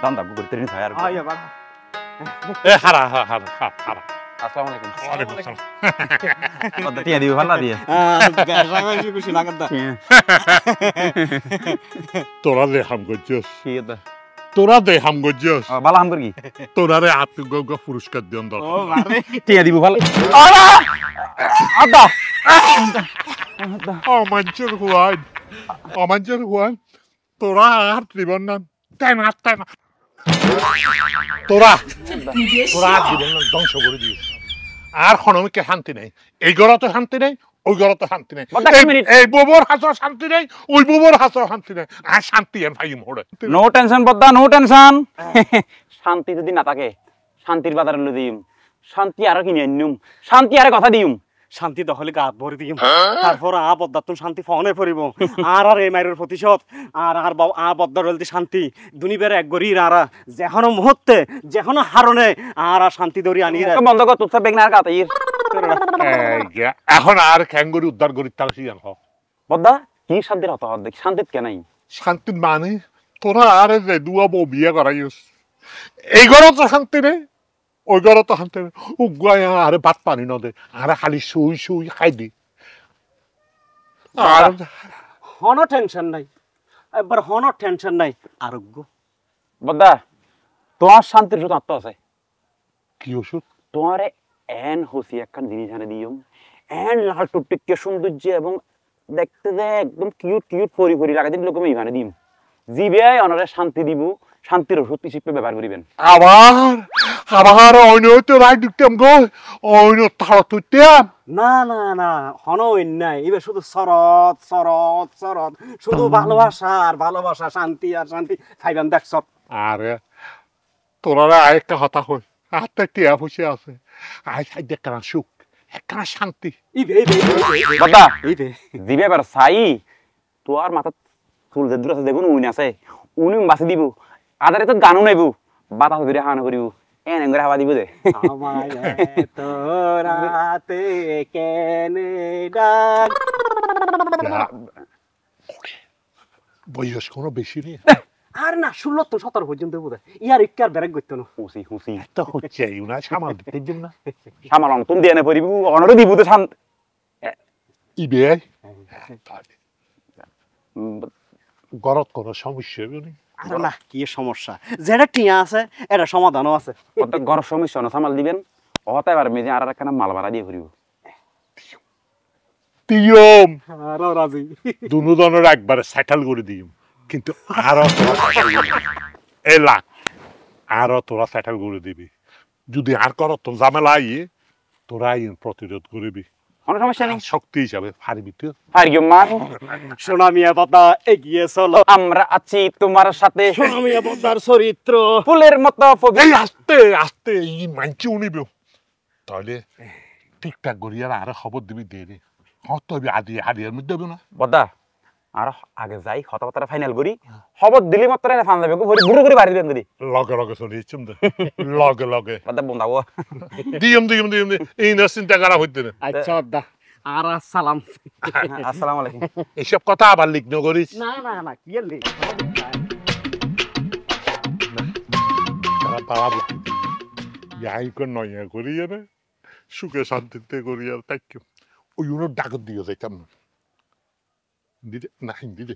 দাম দাম করতে নি ভাই আর আইয়া বাবা এ হারা হারা হারা হারা আসসালামু আলাইকুম ওয়ালাইকুম আসসালাম বদ্দা টিয়া দিও ভালো দিয়ে বেশি খুশি লাগত তোরা দে হাম গজ্জস কি এটা তোরা দে হাম গজ্জস ভালো হাম করি তোরা রে হাত গগা পুরস্কার দিন দর ও মারে টিয়া দিব ভালো আদা অমাঞ্চের হুয়ান তোরা আর জীবন না তাই না তোরা তোরা জীবন ধ্বংস করে দিস আর হনমিকে শান্তি নেই এই ঘরতে শান্তি নেই ওই ঘরতে শান্তি নেই এই বুবর হাসর শান্তি নেই ওই বুবর হাসর শান্তি নেই আর শান্তি এর ভাই মোড়ে নো টেনশন বদ্দা নো টেনশন শান্তি যদি না থাকে শান্তির বাজারে লই দিম শান্তি আর কিনে আনিম শান্তি আর কথা দিম শান্তি দখলে গাত ভরে দিম তারপর বদ্দাতুন শান্তি ফনে পড়িব আর এই মায়ের প্রতিশোধ আর বদ্দার বলতে শান্তি দুনিবের এক গরির আর যেহনো মুহূর্তে যেহনো হারনে আর শান্তি দরি আনি বন্ধ কর তুই বেগনার কাতাই এখন আর ক্যাঙ্গুরি উদ্ধার করি তার সিজন হ বদ্দা কি শান্তির হতো দেখ শান্তিত কে নাই শান্তির মানে তোরা আর যে দুয়া বউ বিয়ে করাইস এই ঘরতে শান্তি নেই ওই ঘরে তো শান্তি নেই ও গুয়াই আরে ভাত পানি নদে আরে খালি শুই শুই খাই দি আর হনো টেনশন নাই একবার হনো টেনশন নাই আরোগ্য বদ্দা তোমার শান্তির শুধু আত্ম আছে কি ওষুধ তোমারে এন হসি একখান জিনিস আনে দিম এন লাল টুকটিকে সৌন্দর্য এবং দেখতে যে একদম কিউট কিউট পরি পরি লাগাই দিন লোকমে ইভানে দিম জিবে অনরে শান্তি দিব শান্তির ওষুধ হিসেবে ব্যবহার করিবেন আবার অন্য তো রাই দিতাম গো অন্য তাড়া তুইতাম না না না হনো নাই এবার শুধু শরৎ শরৎ শরৎ শুধু ভালোবাসা আর ভালোবাসা শান্তি আর শান্তি খাইবেন দেখছ আরে তোরা একটা হতা হই হাতে টিয়া বসে আছে আই খাই একটা সুখ একটা শান্তি বদ্দা জিবে এবার চাই তোর মাথা ফুল যে দূর আছে দেখুন উনি আছে উনি বাঁচি দিব আদারে তো গানও নাইব বাতাস ধরে হাওয়া করিব এনে করে হাওয়া দিব দে তোরাতে কেনে ডাক বয়স কোনো বেশি নেই আর না 16 তো 17 পর্যন্ত বোধ ইয়ার একবার ব্রেক করতে না হুসি হুসি তো হচ্ছে না সামাল দিতে জন্য সামাল তুমি দিয়ে এনে পড়িব অনরে দিব তো শান্ত ইবে গরত কোনো সমস্যা নেই আর না কি সমস্যা যেটা টিয়া আছে এটা সমাধানও আছে কত গরম সমস্যা না সামাল দিবেন অত এবার মেজে আর একখানা মাল ভাড়া দিয়ে করিব তিয়ম আর রাজি দুনো জনের একবারে সেটেল করে দিম কিন্তু আরো তোরা এ লাখ আরো তোরা সেটেল করে দিবি যদি আর কর তো ঝামেলা আইয়ে তোরা আইন প্রতিরোধ করবি কোনো সমস্যা নেই শক্তি হিসাবে পারবি তুই হারিও মা সোনা মিয়া পাতা এগিয়ে চলো আমরা আছি তোমার সাথে সোনা মিয়া পাতার চরিত্র ফুলের মতো এই আস্তে আস্তে এই মানছি উনিব তাহলে ঠিকঠাক করিয়ার আরো খবর দিবি দে রে হত আদি হারিয়ার মধ্যে দেবে না বদ্দা আর আগে যাই কথাবার্তা ফাইনাল করি খবর দিলি মাত্র না ফান যাবে ভরি বুড়ো করে বাড়ি দেন দিদি লগে লগে চলে ইচ্ছুম দে লগে লগে বদ্দা বন্দাবো দিম এই না চিন্তা করা হইতে না আচ্ছা আব্বা আর সালাম আসসালামু আলাইকুম এইসব কথা আবার লিখনো করিস না না না কি এলি তারা পাওয়া বুদ্ধি যাই কর নয় করিয়া না সুখে শান্তিতে করিয়া তাই ওই ডাকত দিয়ে যাইতাম না দিদি না হিন্দি দে